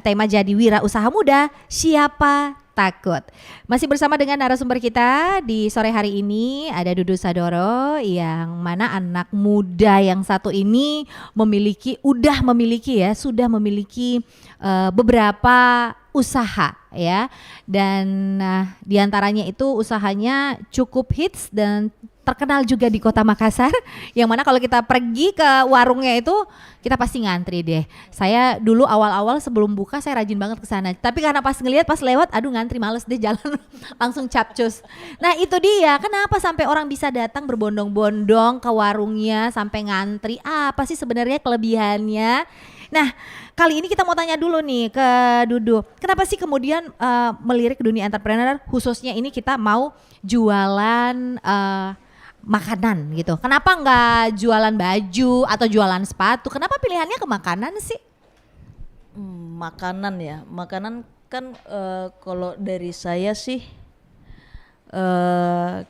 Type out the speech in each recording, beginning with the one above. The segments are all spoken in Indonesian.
Tema jadi wira usaha muda, siapa takut? Masih bersama dengan narasumber kita di sore hari ini, ada Dudu Sadoro, yang mana anak muda yang satu ini sudah memiliki beberapa usaha ya, dan diantaranya itu usahanya cukup hits dan terkenal juga di Kota Makassar, yang mana kalau kita pergi ke warungnya itu kita pasti ngantri deh. Saya dulu awal-awal sebelum buka saya rajin banget ke sana, tapi karena pas ngelihat pas lewat, aduh ngantri males deh jalan, langsung capcus. Nah itu dia, kenapa sampai orang bisa datang berbondong-bondong ke warungnya sampai ngantri? Apa sih sebenarnya kelebihannya? Nah kali ini kita mau tanya dulu nih ke Dudu, kenapa sih kemudian melirik dunia entrepreneur, khususnya ini kita mau jualan makanan gitu. Kenapa nggak jualan baju atau jualan sepatu? Kenapa pilihannya ke makanan sih? Makanan ya, makanan kan kalau dari saya sih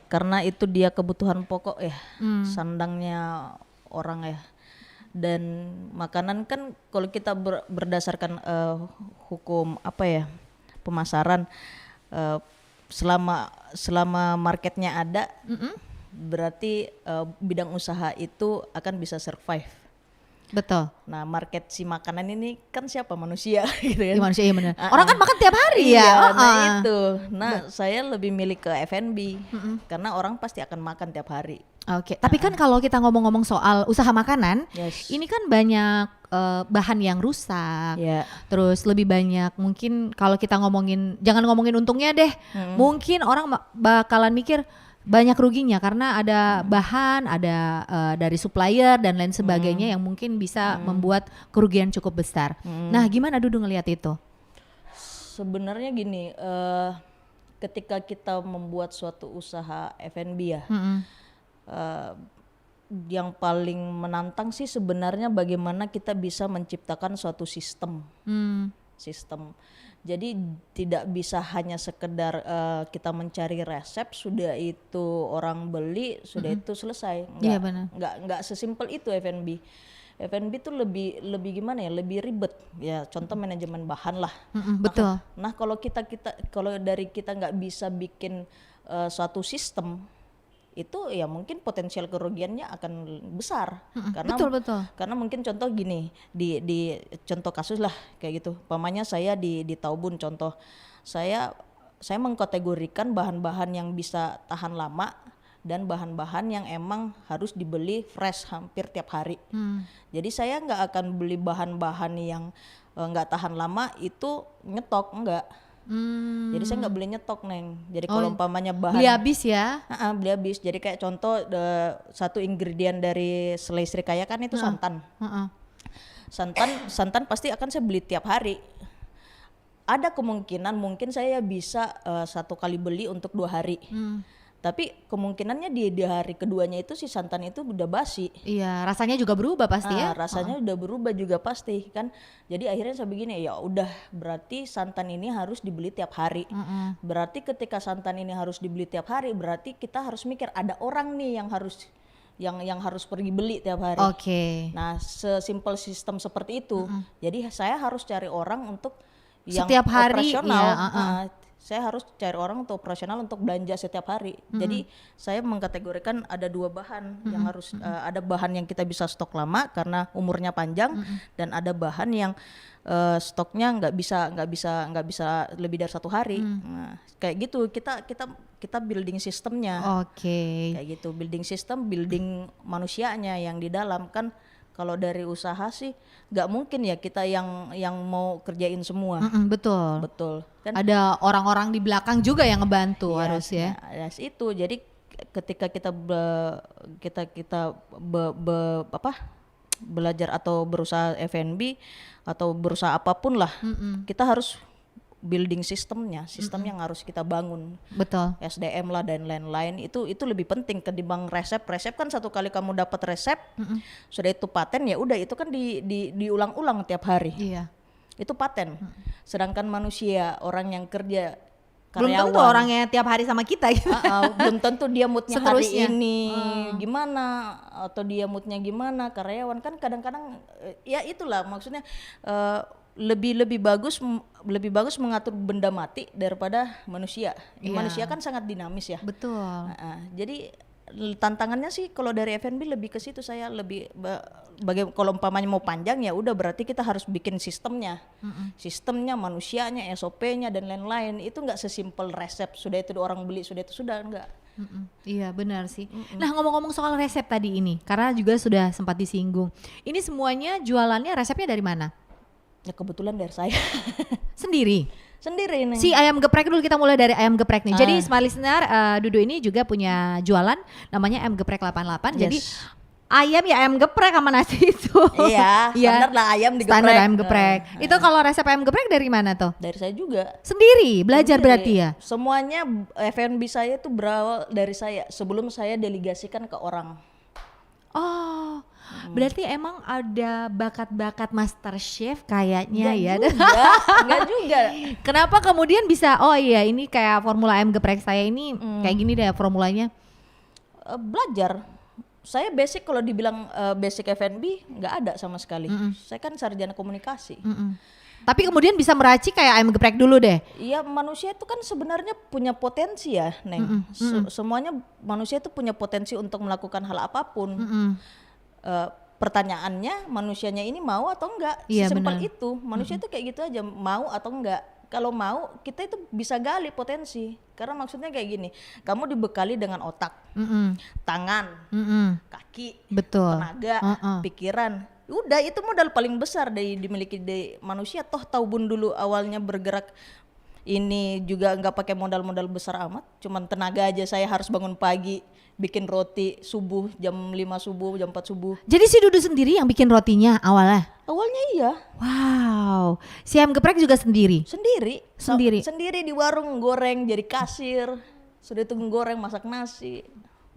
karena itu dia kebutuhan pokok ya, sandangnya orang ya. Dan makanan kan kalau kita berdasarkan hukum apa ya, pemasaran, selama marketnya ada, berarti bidang usaha itu akan bisa survive. Betul. Nah market si makanan ini kan siapa? Manusia gitu kan. Ya, manusia iya benar. Orang kan makan tiap hari ya. Nah itu. Nah saya lebih milih ke F&B karena orang pasti akan makan tiap hari. Oke. Tapi kan kalau kita ngomong-ngomong soal usaha makanan, ini kan banyak bahan yang rusak. Terus lebih banyak mungkin kalau kita ngomongin, jangan ngomongin untungnya deh. Mungkin orang bakalan mikir banyak ruginya karena ada bahan, ada dari supplier dan lain sebagainya yang mungkin bisa membuat kerugian cukup besar. Nah, gimana Dudu ngelihat itu? Sebenarnya gini, ketika kita membuat suatu usaha F&B ya, yang paling menantang sih sebenarnya bagaimana kita bisa menciptakan suatu sistem. Jadi tidak bisa hanya sekedar kita mencari resep, sudah itu orang beli, sudah itu selesai. Nggak sesimpel itu F&B. F&B itu lebih gimana ya, lebih ribet ya. Contoh manajemen bahan lah. Betul. Nah kalau dari kita nggak bisa bikin suatu sistem, itu ya mungkin potensial kerugiannya akan besar. Betul. Karena mungkin contoh gini, di contoh kasus lah kayak gitu. Pamannya saya di Taubun contoh, saya mengkategorikan bahan-bahan yang bisa tahan lama dan bahan-bahan yang emang harus dibeli fresh hampir tiap hari. Jadi saya nggak akan beli bahan-bahan yang nggak tahan lama itu nyetok, enggak. Jadi saya nggak beli nyetok Neng. Jadi kalau umpamanya bahan beli habis ya? Beli habis. Jadi kayak contoh satu ingredient dari selai serikaya kan itu santan. Santan pasti akan saya beli tiap hari. Ada kemungkinan mungkin saya bisa 1 kali beli untuk 2 hari. Tapi kemungkinannya di hari keduanya itu si santan itu udah basi. Iya, rasanya juga berubah pasti ya. Rasanya udah berubah juga pasti kan. Jadi akhirnya saya begini, ya udah berarti santan ini harus dibeli tiap hari. Berarti ketika santan ini harus dibeli tiap hari, berarti kita harus mikir ada orang nih yang harus pergi beli tiap hari. Nah, sesimpel sistem seperti itu. Jadi saya harus cari orang untuk yang setiap hari operasional. Saya harus cari orang untuk operasional untuk belanja setiap hari. Jadi saya mengkategorikan ada 2 bahan yang harus ada bahan yang kita bisa stok lama karena umurnya panjang, dan ada bahan yang stoknya nggak bisa lebih dari 1 hari. Nah, kayak gitu kita building sistemnya. Kayak gitu, building sistem, building manusianya yang di dalam kan. Kalau dari usaha sih nggak mungkin ya kita yang mau kerjain semua. Betul. Kan ada orang-orang di belakang juga yang ngebantu harus ya. Itu jadi ketika kita belajar atau berusaha F&B atau berusaha apapun lah, kita harus building sistem yang harus kita bangun. Betul. SDM lah dan lain-lain itu lebih penting ketimbang resep kan 1 kali kamu dapat resep, sudah itu paten ya udah itu kan diulang-ulang tiap hari. Itu paten. Sedangkan manusia, orang yang kerja, karyawan, belum tentu orangnya tiap hari sama kita gitu. Belum tentu dia moodnya hari ini gimana atau dia moodnya gimana. Karyawan kan kadang-kadang ya itulah maksudnya lebih bagus mengatur benda mati daripada manusia. Iya. Manusia kan sangat dinamis ya. Betul. Jadi tantangannya sih kalau dari F&B lebih ke situ, saya lebih kalau umpamanya mau panjang ya udah berarti kita harus bikin sistemnya, manusianya, SOP-nya dan lain-lain. Itu nggak sesimpel resep sudah itu orang beli sudah itu sudah enggak. Iya benar sih. Nah ngomong-ngomong soal resep tadi ini, karena juga sudah sempat disinggung, ini semuanya jualannya resepnya dari mana? Ya kebetulan dari saya Sendiri? sendiri nih. Si ayam geprek dulu, kita mulai dari ayam geprek nih. Jadi smart listener, Dudu ini juga punya jualan namanya ayam geprek 88. Jadi ayam ya ayam geprek sama nasi itu. Iya, standar lah ayam digeprek. Standar ayam geprek. Itu kalau resep ayam geprek dari mana tuh? Dari saya juga. Sendiri belajar Sendiri. berarti ya? Semuanya F&B saya itu berawal dari saya sebelum saya delegasikan ke orang. Oh, berarti emang ada bakat-bakat master chef kayaknya ya? Enggak juga. Kenapa kemudian bisa, oh iya ini kayak formula ayam geprek saya ini kayak gini deh formulanya? Belajar. Saya basic kalau dibilang basic F&B nggak ada sama sekali. Saya kan sarjana komunikasi. Tapi kemudian bisa meracik kayak ayam geprek dulu deh. Iya, manusia itu kan sebenarnya punya potensi ya, Neng. Semuanya manusia itu punya potensi untuk melakukan hal apapun. Pertanyaannya manusianya ini mau atau enggak? Iya, Sesimpel benar. itu. Manusia itu kayak gitu aja, mau atau enggak. Kalau mau, kita itu bisa gali potensi. Karena maksudnya kayak gini, kamu dibekali dengan otak, tangan, kaki, Betul. tenaga, pikiran. Udah itu modal paling besar dimiliki di manusia. Toh Taubun dulu awalnya bergerak ini juga nggak pakai modal-modal besar amat, cuman tenaga aja. Saya harus bangun pagi bikin roti subuh jam 5 subuh, jam 4 subuh. Jadi si Dudu sendiri yang bikin rotinya awalnya? Awalnya iya. Wow, si ayam geprek juga sendiri? Sendiri di warung, goreng, jadi kasir. Sudah itu goreng, masak nasi.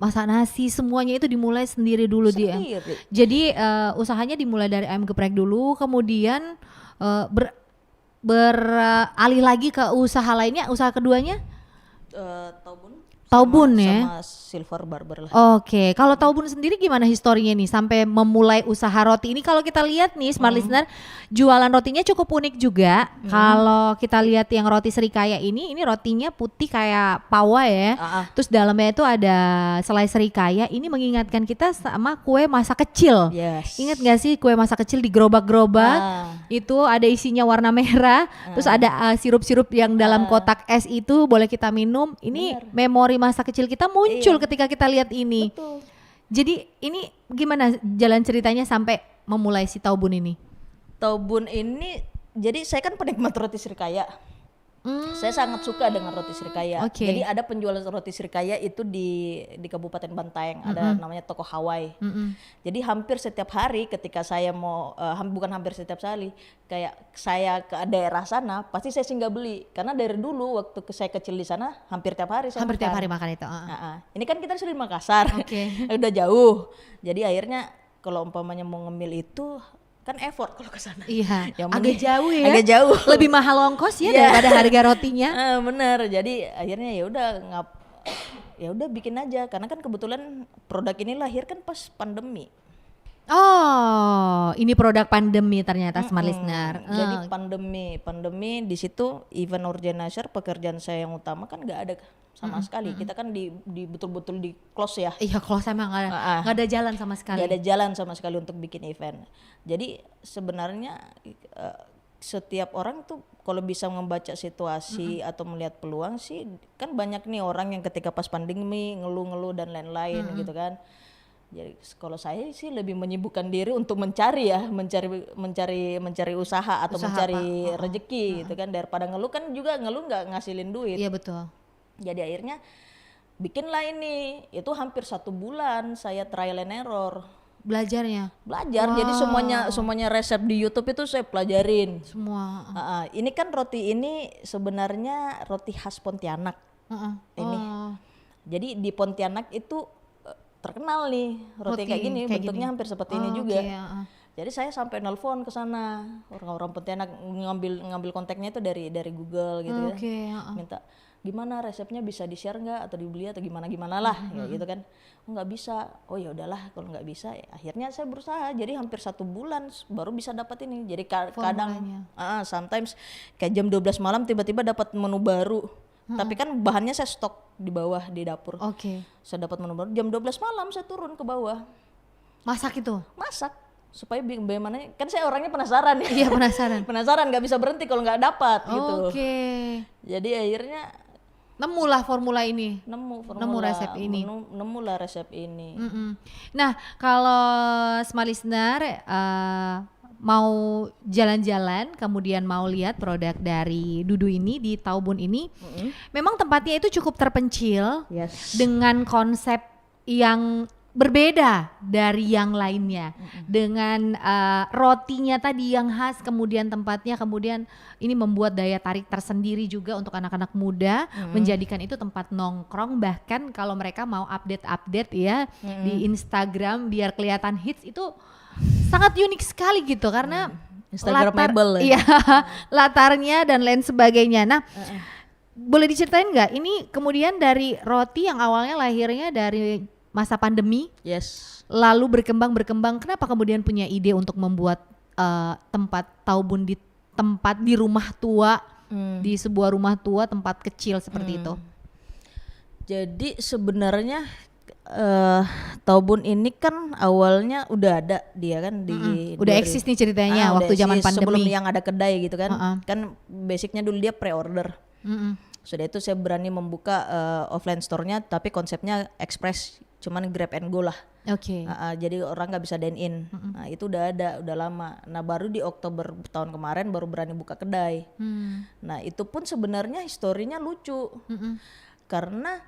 Masak nasi, semuanya itu dimulai sendiri dulu dia. Sendiri. Jadi usahanya dimulai dari ayam geprek dulu, kemudian beralih lagi ke usaha lainnya, usaha keduanya? Taubun ya? Sama Silver Barber lah. Oke, kalau Taubun sendiri gimana historinya nih sampai memulai usaha roti ini? Kalau kita lihat nih smart listener, jualan rotinya cukup unik juga. Kalau kita lihat yang roti Serikaya ini rotinya putih kayak pawa ya. Terus dalamnya itu ada selai Serikaya. Ini mengingatkan kita sama kue masa kecil. Yes. Ingat gak sih kue masa kecil di gerobak-gerobak? Itu ada isinya warna merah. Terus ada sirup-sirup yang dalam kotak es itu boleh kita minum. Ini memori masa kecil kita muncul ketika kita lihat ini. Betul. Jadi ini gimana jalan ceritanya sampai memulai si Taubun ini? Taubun ini, jadi saya kan penikmat roti Srikaya. Saya sangat suka dengan roti Srikaya. Jadi ada penjual roti Srikaya itu di Kabupaten Bantaeng, ada namanya toko Hawaii. Jadi hampir setiap hari ketika saya mau, bukan hampir setiap hari, kayak saya ke daerah sana, pasti saya singgah beli. Karena dari dulu waktu saya kecil di sana, hampir tiap hari saya Hampir makan. tiap hari makan itu. Ini kan kita sudah di Makassar, udah jauh. Jadi akhirnya kalau umpamanya mau ngemil itu kan effort kalau ke sana. Iya. Yang Agak jauh ya. Agak jauh. Lebih mahal ongkos ya daripada harga rotinya. Bener. Jadi akhirnya ya udah bikin aja karena kan kebetulan produk ini lahir kan pas pandemi. Oh, ini produk pandemi ternyata smart listener. Jadi pandemi di situ event organizer pekerjaan saya yang utama kan nggak ada sama sekali. Kita kan di betul-betul di close ya. Iya, kalau saya emang nggak ada jalan sama sekali. Nggak ada jalan sama sekali untuk bikin event. Jadi sebenarnya setiap orang tuh kalau bisa membaca situasi atau melihat peluang sih, kan banyak nih orang yang ketika pas pandemi ngeluh-ngeluh dan lain-lain gitu kan. Jadi kalau saya sih lebih menyibukkan diri untuk mencari usaha atau mencari rezeki gitu kan, daripada ngeluh. Kan juga ngeluh nggak ngasilin duit. Iya betul. Jadi akhirnya bikinlah ini, itu hampir 1 bulan saya trial and error. Belajar. Jadi semuanya resep di YouTube itu saya pelajarin semua. Ini kan roti ini sebenarnya roti khas Pontianak. Ini jadi di Pontianak itu terkenal nih roti kayak gini, bentuknya hampir seperti ini juga. Jadi saya sampai nelpon ke sana orang-orang Pontianak, ngambil kontaknya itu dari Google gitu ya. Oke, Minta gimana resepnya, bisa di-share nggak atau dibeli atau gimana lah ya gitu kan. Oh, nggak bisa. Oh ya udahlah kalau nggak bisa ya, akhirnya saya berusaha. Jadi hampir 1 bulan baru bisa dapat ini. Jadi kadang sometimes kayak jam 12 malam tiba-tiba dapat menu baru. Tapi kan bahannya saya stok di bawah di dapur. Oke. Saya dapat menu baru jam 12 malam saya turun ke bawah. Masak itu? Masak supaya bagaimana, kan saya orangnya penasaran ya. Iya, penasaran. Penasaran, nggak bisa berhenti kalau nggak dapat gitu. Oke. Jadi akhirnya Nemulah formula ini. nemu resep ini. nemulah resep ini. Nah, kalau smart listener mau jalan-jalan kemudian mau lihat produk dari Dudu ini di Taubun ini, memang tempatnya itu cukup terpencil dengan konsep yang berbeda dari yang lainnya, dengan rotinya tadi yang khas, kemudian tempatnya, kemudian ini membuat daya tarik tersendiri juga untuk anak-anak muda, menjadikan itu tempat nongkrong. Bahkan kalau mereka mau update ya di Instagram biar kelihatan hits, itu sangat unik sekali gitu karena Instagramable ya. Iya, latarnya dan lain sebagainya. Nah, boleh diceritain nggak ini kemudian dari roti yang awalnya lahirnya dari masa pandemi, lalu berkembang, kenapa kemudian punya ide untuk membuat tempat Taubun di tempat di rumah tua, di sebuah rumah tua, tempat kecil seperti itu? Jadi sebenarnya Taubun ini kan awalnya udah ada dia kan di udah eksis nih ceritanya waktu zaman pandemi. Sebelum yang ada kedai gitu kan. Kan basicnya dulu dia pre-order. Sudah itu saya berani membuka offline store-nya, tapi konsepnya express, cuman grab and go lah. Jadi orang nggak bisa dine in. Nah itu udah ada, udah lama. Nah baru di Oktober tahun kemarin baru berani buka kedai. Nah itu pun sebenarnya historinya lucu. Karena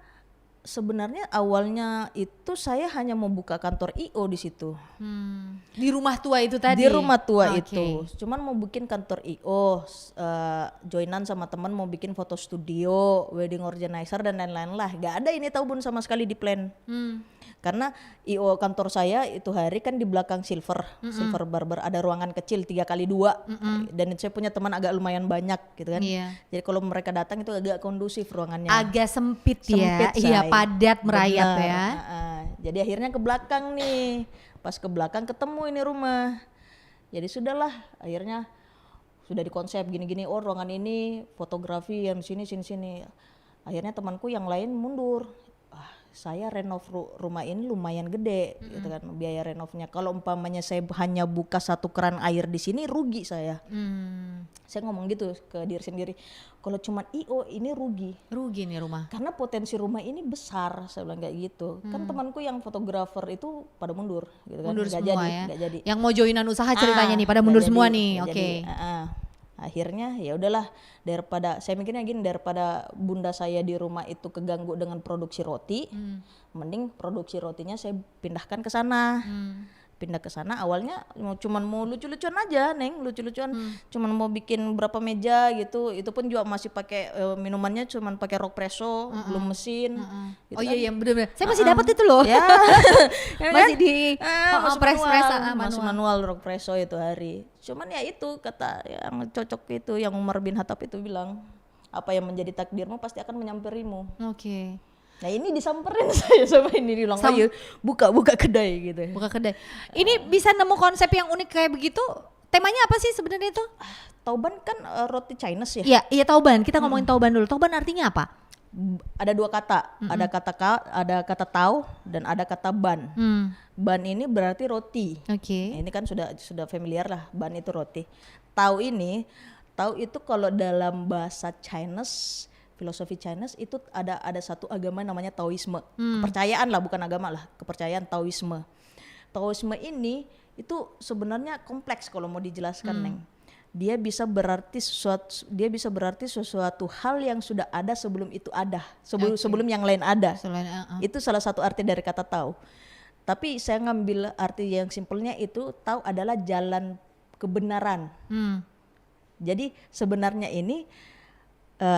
sebenarnya awalnya itu saya hanya membuka kantor IO di situ. Di rumah tua itu tadi? Di rumah tua itu. Cuman mau bikin kantor IO, joinan sama teman mau bikin foto studio, wedding organizer dan lain-lain lah. Gak ada ini Taubun sama sekali di plan. Karena IO kantor saya itu hari kan di belakang Silver Barber, ada ruangan kecil 3x2, dan saya punya teman agak lumayan banyak gitu kan. Jadi kalau mereka datang itu agak kondusif ruangannya. Agak sempit ya, iya padat merayap ya. Jadi akhirnya ke belakang nih, pas ke belakang ketemu ini rumah. Jadi sudahlah, akhirnya sudah dikonsep gini-gini, oh ruangan ini fotografi yang sini. Akhirnya temanku yang lain mundur. Saya renov rumah ini lumayan gede gitu kan, biaya renovnya. Kalau umpamanya saya hanya buka 1 keran air di sini rugi saya. Saya ngomong gitu ke diri sendiri. Kalau cuma IO ini rugi nih rumah. Karena potensi rumah ini besar, saya bilang kayak gitu. Kan temanku yang fotografer itu pada mundur gitu kan. Mundur semua ya. Gak jadi. Yang mau joinan usaha ceritanya nih pada mundur semua nih. Akhirnya ya udahlah, daripada saya mikirnya gini, daripada bunda saya di rumah itu keganggu dengan produksi roti, mending produksi rotinya saya pindahkan ke sana. Pindah ke sana awalnya cuman mau lucu-lucuan aja, Neng, lucu-lucuan. Cuman mau bikin berapa meja gitu. Itu pun juga masih pakai minumannya cuman pakai Rockpresso, belum mesin. Gitu oh kan. iya benar-benar. Saya masih dapat itu loh. Ya. Masih di masih manual Rockpresso itu hari. Cuman ya itu kata yang cocok itu, yang Umar bin Khattab itu bilang, apa yang menjadi takdirmu pasti akan menyamperimu. Nah ini disamperin saya sama ini, bilang ayo buka kedai gitu. Buka kedai. Ini bisa nemu konsep yang unik kayak begitu. Temanya apa sih sebenarnya itu? Tauban kan roti Chinese ya. Iya Tauban. Kita ngomongin Tauban dulu. Tauban artinya apa? Ada 2 kata. Ada kata tau dan ada kata ban. Ban ini berarti roti. Ini kan sudah familiar lah, ban itu roti. Tau itu kalau dalam bahasa Chinese, filosofi Chinese itu ada satu agama namanya Taoisme. Kepercayaan lah, bukan agama lah, kepercayaan Taoisme. Taoisme ini itu sebenarnya kompleks kalau mau dijelaskan, Neng. Dia bisa berarti sesuatu hal yang sudah ada sebelum itu ada, sebelum yang lain ada. Itu salah satu arti dari kata tahu. Tapi saya ngambil arti yang simpelnya itu, tahu adalah jalan kebenaran. Jadi sebenarnya ini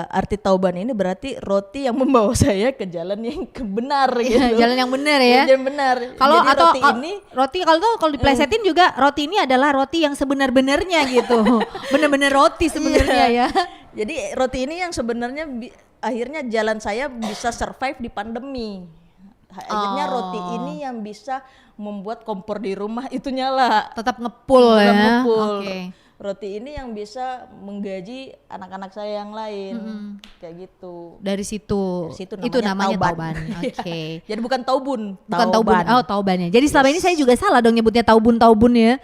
arti tauban ini berarti roti yang membawa saya ke jalan yang benar gitu. Jalan yang benar ya. Jalan benar. Kalau Jadi atau roti ini roti kalau diplesetin juga roti ini adalah roti yang sebenar-benarnya gitu. Bener-bener roti sebenarnya ya. Jadi roti ini yang sebenarnya akhirnya jalan saya bisa survive di pandemi. Akhirnya roti ini yang bisa membuat kompor di rumah itu nyala. Tetap ngepul ya. Ngepul. Oke. Roti ini yang bisa menggaji anak-anak saya yang lain. Kayak gitu. Dari situ. Itu namanya tauban. Oke. Jadi bukan taubun. Bukan taubun. Oh, taubannya. Jadi selama ini saya juga salah dong nyebutnya taubun ya.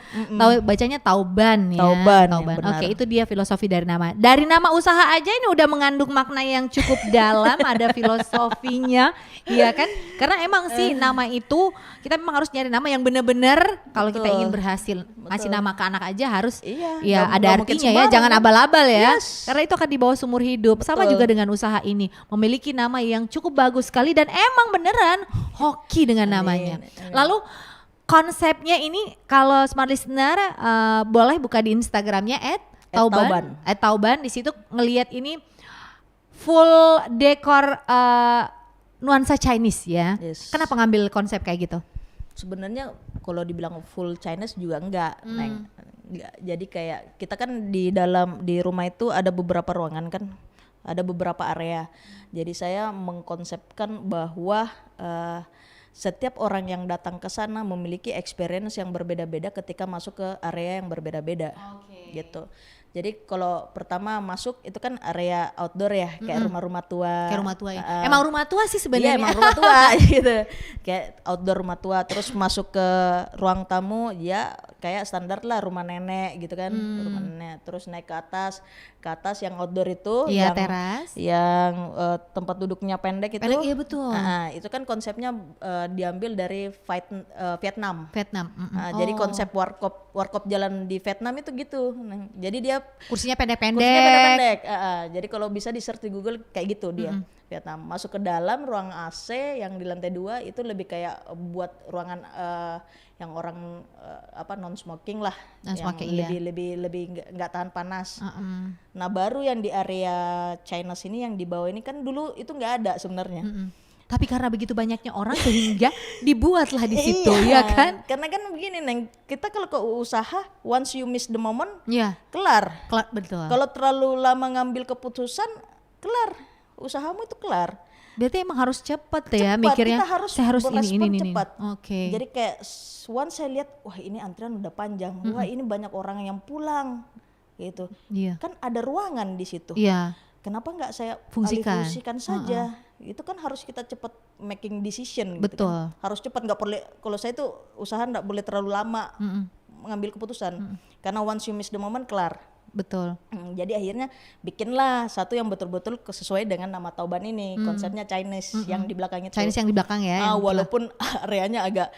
Bacanya tauban ya. Tauban. Oke, itu dia filosofi dari nama. Dari nama usaha aja ini udah mengandung makna yang cukup dalam, ada filosofinya, iya kan? Karena emang sih nama itu kita memang harus nyari nama yang benar-benar kalau kita ingin berhasil. Ngasih nama ke anak aja harus ya ada artinya ya, jangan abal-abal ya. Karena itu akan dibawa seumur hidup. Sama juga dengan usaha ini, memiliki nama yang cukup bagus sekali dan emang beneran hoki dengan namanya. Lalu konsepnya ini kalau smart listener boleh buka di Instagramnya @tauban. Di situ ngelihat ini full dekor nuansa Chinese ya. Kenapa ngambil konsep kayak gitu? Sebenarnya kalau dibilang full Chinese juga enggak, Neng. Jadi kayak kita kan di rumah itu ada beberapa ruangan kan, ada beberapa area. Jadi saya mengkonsepkan bahwa setiap orang yang datang ke sana memiliki experience yang berbeda-beda ketika masuk ke area yang berbeda-beda, gitu. Jadi kalau pertama masuk itu kan area outdoor ya, kayak rumah-rumah tua. Kayak rumah tua ya. Emang rumah tua sih sebenarnya. Iya, emang rumah tua gitu. Kayak outdoor rumah tua, terus masuk ke ruang tamu ya kayak standar lah rumah nenek gitu kan, rumah nenek. Terus naik ke atas yang outdoor itu yang teras. Yang tempat duduknya pendek itu. Iya betul. Itu kan konsepnya diambil dari Vietnam. Jadi konsep warkop jalan di Vietnam itu gitu. Jadi dia kursinya pendek-pendek. Jadi kalau bisa di search di Google kayak gitu dia. Vietnam. Masuk ke dalam ruang AC yang di lantai 2 itu lebih kayak buat ruangan yang orang non smoking lah, yang lebih nggak tahan panas. Nah baru yang di area China sini yang di bawah ini kan dulu itu nggak ada sebenarnya. Tapi karena begitu banyaknya orang sehingga dibuatlah di situ, ya kan? Karena kan begini Neng, kita kalau ke usaha once you miss the moment, kelar. Betul. Kalau terlalu lama ngambil keputusan, kelar. Usahamu itu kelar. Berarti emang harus cepat ya mikirnya. Saya harus ini. Cepat. Jadi kayak once saya lihat, wah ini antrian udah panjang, wah ini banyak orang yang pulang, gitu. Kan ada ruangan di situ. Kenapa nggak saya fungsikan saja? Itu kan harus kita cepat making decision. Betul. Gitu kan. Harus cepat, nggak boleh. Kalau saya itu usaha nggak boleh terlalu lama mengambil keputusan. Karena once you miss the moment, kelar. Betul. Jadi akhirnya bikinlah satu yang betul-betul sesuai dengan nama Tauban ini. Konsepnya Chinese yang di belakang itu. Chinese yang di belakang ya. Walaupun areanya agak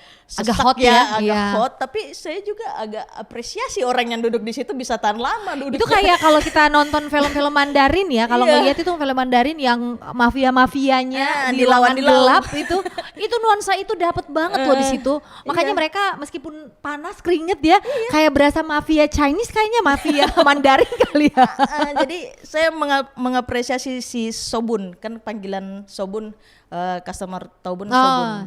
hot ya. Agak hot. Tapi saya juga agak apresiasi orang yang duduk di situ bisa tahan lama duduk. Itu kayak kalau kita nonton film-film Mandarin ya. Kalau ngeliat itu film Mandarin yang mafia-mafianya di lawan gelap itu nuansa itu dapat banget loh di situ. Makanya mereka meskipun panas keringet ya, kayak berasa mafia Chinese, kayaknya mafia Mandarin kali ya. Jadi saya mengapresiasi si Sobun, kan panggilan Sobun, customer Tobun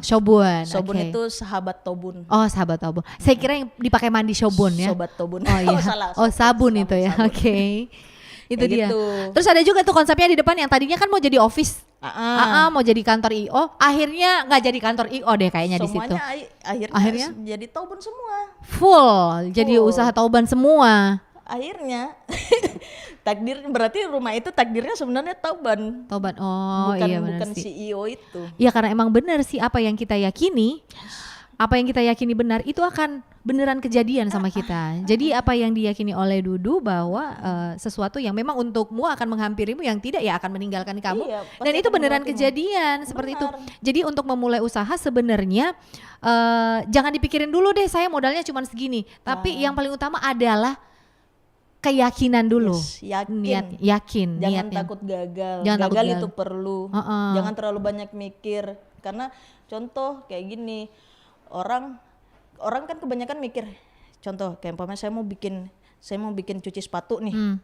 Sobun. Sobun itu sahabat Tobun. Oh, sahabat Tobun. Saya kira yang dipakai mandi Sobun ya. Sobat Tobun. Oh iya. Sabun itu ya. Oke. Itu dia. Gitu. Terus ada juga tuh konsepnya di depan yang tadinya kan mau jadi office. Mau jadi kantor IO, akhirnya nggak jadi kantor IO deh kayaknya di situ. Akhirnya jadi Tobun semua. Full. Jadi usaha Tauban semua. Akhirnya takdir, berarti rumah itu takdirnya sebenarnya Tauban. Bukan CEO itu. Iya, karena emang benar sih apa yang kita yakini, apa yang kita yakini benar itu akan beneran kejadian sama kita. Jadi apa yang diyakini oleh Dudu bahwa sesuatu yang memang untukmu akan menghampirimu, yang tidak ya akan meninggalkan kamu. Dan itu beneran kejadian seperti itu. Jadi untuk memulai usaha sebenarnya jangan dipikirin dulu deh saya modalnya cuma segini. Tapi yang paling utama adalah keyakinan dulu. Yakin. Jangan takut gagal. Gagal itu perlu. Jangan terlalu banyak mikir. Karena contoh kayak gini, orang kan kebanyakan mikir. Contoh kayak umpamanya saya mau bikin cuci sepatu nih.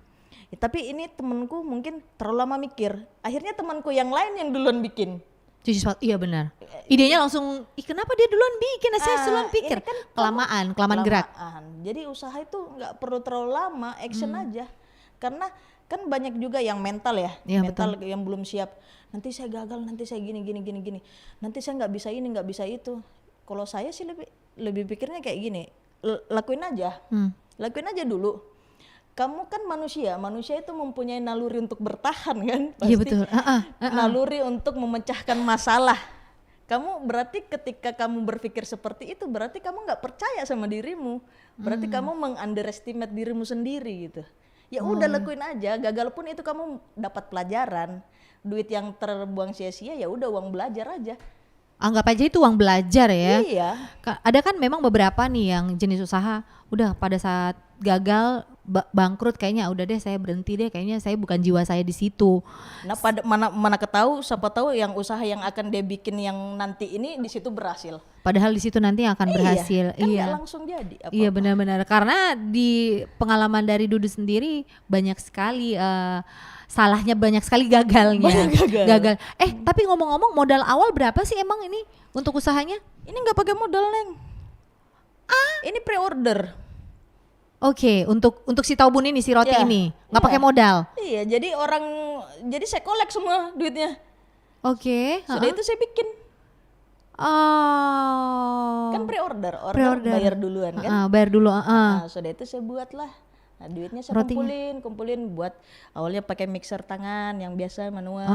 Tapi ini temenku mungkin terlalu lama mikir. Akhirnya temanku yang lain yang duluan bikin. Cuci sepatu, iya benar. Idenya langsung, kenapa dia duluan bikin? Saya duluan pikir. Ini kan Kelamaan gerak. Jadi usaha itu nggak perlu terlalu lama, action aja. Karena kan banyak juga yang mental ya, Iya, mental yang belum siap. Nanti saya gagal, nanti saya gini. Nanti saya nggak bisa ini, nggak bisa itu. Kalau saya sih lebih pikirnya kayak gini, lakuin aja dulu. Kamu kan manusia itu mempunyai naluri untuk bertahan kan, pasti. Iya betul. Naluri untuk memecahkan masalah. Kamu berarti ketika kamu berpikir seperti itu, berarti kamu nggak percaya sama dirimu, berarti kamu meng-underestimate dirimu sendiri gitu. Ya udah lakuin aja, gagal pun itu kamu dapat pelajaran. Duit yang terbuang sia-sia ya udah uang belajar aja. Anggap aja itu uang belajar ya. Iya. Ada kan memang beberapa nih yang jenis usaha udah pada saat gagal bangkrut, kayaknya udah deh saya berhenti deh, kayaknya saya bukan jiwa saya di situ. Nah pada mana ketahu, siapa tahu yang usaha yang akan dia bikin yang nanti ini di situ berhasil. Padahal di situ nanti akan berhasil. Kan nggak langsung jadi. Iya benar-benar, karena di pengalaman dari Dudu sendiri banyak sekali salahnya, banyak sekali gagalnya. Gagal. Tapi ngomong-ngomong, modal awal berapa sih emang ini untuk usahanya? Ini nggak pakai modal, Neng. Ini pre-order. Oke, untuk si Taubun ini, si roti ini nggak pakai modal. Iya, jadi saya kolek semua duitnya. Oke. Sudah itu saya bikin. Kan pre-order, bayar duluan kan. Bayar dulu. Nah, sudah itu saya buatlah. Nah, duitnya saya kumpulin buat awalnya pakai mixer tangan yang biasa manual.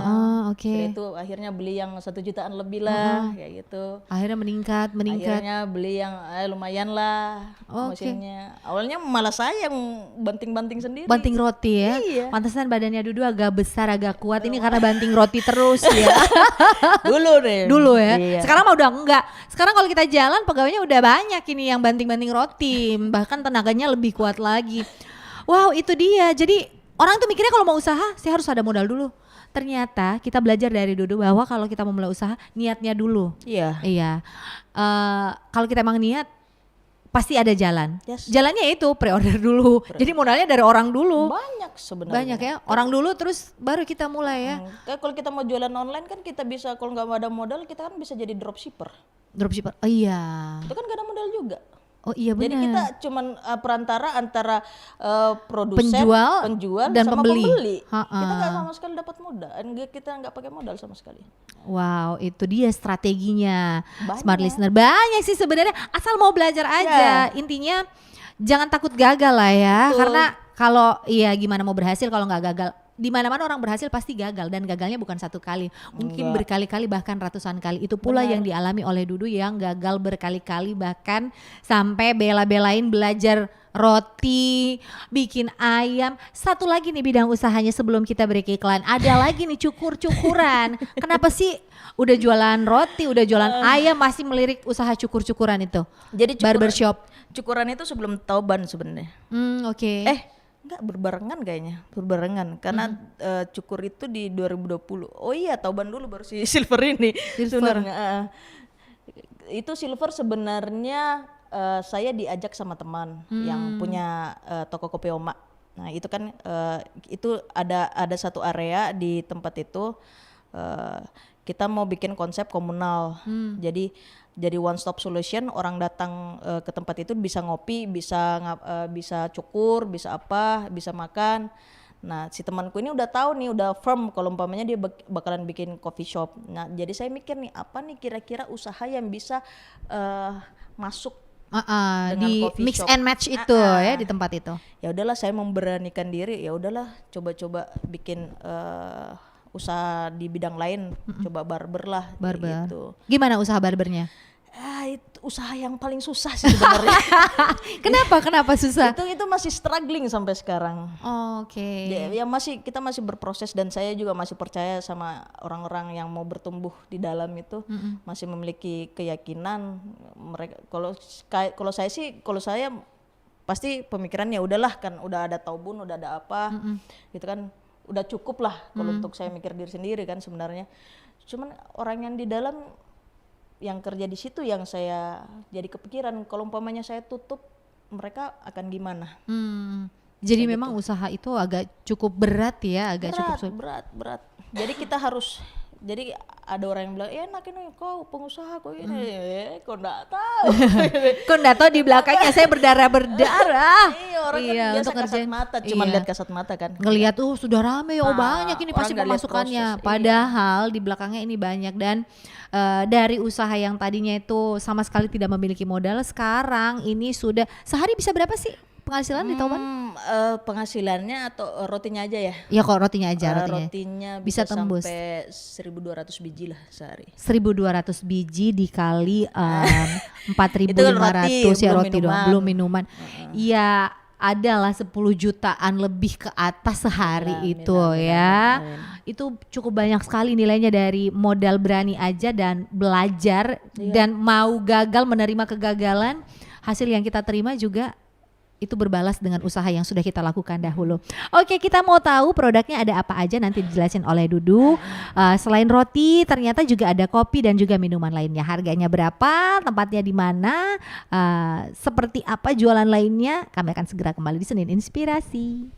Setelah itu akhirnya beli yang 1 jutaan lebih lah, kayak gitu. Akhirnya meningkat. Akhirnya beli yang lumayan lah mesinnya. Awalnya malah saya yang banting-banting sendiri. Banting roti ya. Iya. Pantesan badannya Dudu agak besar, agak kuat. Ini karena banting roti terus ya. Dulu ya. Iya. Sekarang mah udah enggak. Sekarang kalau kita jalan pegawainya udah banyak ini yang banting-banting roti. Bahkan tenaganya lebih kuat lagi. Wow, itu dia. Jadi orang tuh mikirnya kalau mau usaha sih harus ada modal dulu. Ternyata kita belajar dari Dudu bahwa kalau kita mau mulai usaha, niatnya dulu. Iya. Kalau kita emang niat, pasti ada jalan. Yes. Jalannya itu pre-order dulu. Jadi modalnya dari orang dulu. Banyak sebenarnya. Banyak ya. Orang dulu terus baru kita mulai ya. Kalau kita mau jualan online kan kita bisa, kalau nggak ada modal kita kan bisa jadi dropshipper. Dropshipper. Oh iya. Itu kan nggak ada modal juga. Oh iya benar. Jadi kita cuman perantara antara produsen, penjual dan sama pembeli. Kita nggak sama sekali dapat modal. Kita nggak pakai modal sama sekali. Wow, itu dia strateginya. Banyak. Smart listener. Banyak sih sebenarnya, asal mau belajar aja. Intinya jangan takut gagal lah ya. Karena kalau gimana mau berhasil kalau nggak gagal. Di mana-mana orang berhasil pasti gagal, dan gagalnya bukan 1 kali, mungkin berkali-kali bahkan ratusan kali. Itu pula yang dialami oleh Dudu yang gagal berkali-kali, bahkan sampai bela-belain belajar roti, bikin ayam. Satu lagi nih bidang usahanya sebelum kita break iklan, ada lagi nih cukur-cukuran. Kenapa sih udah jualan roti, udah jualan ayam masih melirik usaha cukur-cukuran itu? Jadi barbershop. Cukuran itu sebelum Tauban sebenarnya. Oke. Enggak, berbarengan karena cukur itu di 2020. Oh iya, Tauban dulu baru si Silver ini. Sebenarnya itu Silver sebenarnya saya diajak sama teman yang punya toko kopi Oma. Nah itu kan itu ada satu area di tempat itu, kita mau bikin konsep komunal. Jadi one stop solution, orang datang ke tempat itu bisa ngopi, bisa cukur, bisa apa, bisa makan. Nah si temanku ini udah tahu nih, udah firm kalau umpamanya dia bakalan bikin coffee shop. Nah jadi saya mikir nih, apa nih kira-kira usaha yang bisa masuk di mix and match itu ya di tempat itu. Ya udahlah, saya memberanikan diri, ya udahlah coba-coba bikin usaha di bidang lain, coba barber lah. Gitu. Gimana usaha barbernya? Itu usaha yang paling susah sih sebenarnya. Kenapa susah? Itu masih struggling sampai sekarang. Oke. Ya kita masih berproses, dan saya juga masih percaya sama orang-orang yang mau bertumbuh di dalam itu, masih memiliki keyakinan mereka. Kalau saya pasti pemikirannya udahlah, kan udah ada Taubun, udah ada apa, gitu kan, udah cukup lah kalau untuk saya mikir diri sendiri kan sebenarnya. Cuman orang yang di dalam yang kerja di situ yang saya jadi kepikiran, kalau umpamanya saya tutup, mereka akan gimana? Jadi Kayak memang usaha itu agak cukup berat ya, agak cukup berat, berat. Jadi kita harus, jadi ada orang yang bilang, enak ini kau pengusaha kau ini, kau nggak tahu. Kok nggak tahu di belakangnya saya berdarah-berdarah. Iya, orang kan biasa untuk kasat ngerjain. mata, cuma Iya. lihat kasat mata kan. Ngelihat sudah rame, banyak ini orang pasti nggak lihat pemasukannya. proses, iya. Padahal di belakangnya ini banyak dan dari usaha yang tadinya itu sama sekali tidak memiliki modal, sekarang ini sudah sehari bisa berapa sih penghasilan di Tauban? Penghasilannya atau rotinya aja ya? Ya kok rotinya aja, rotinya. Rotinya Bisa bisa tembus. sampai 1.200 biji lah sehari. 1.200 biji dikali 4.500 Itu kan roti, ya, belum roti dong, minuman. belum minuman. Iya, adalah 10 jutaan lebih ke atas sehari itu ya. Itu cukup banyak sekali nilainya dari modal berani aja dan belajar dan mau gagal, menerima kegagalan, hasil yang kita terima juga itu berbalas dengan usaha yang sudah kita lakukan dahulu. Oke, kita mau tahu produknya ada apa aja, nanti dijelasin oleh Dudu. Selain roti, ternyata juga ada kopi dan juga minuman lainnya. Harganya berapa? Tempatnya di mana? Seperti apa jualan lainnya? Kami akan segera kembali di Senin Inspirasi.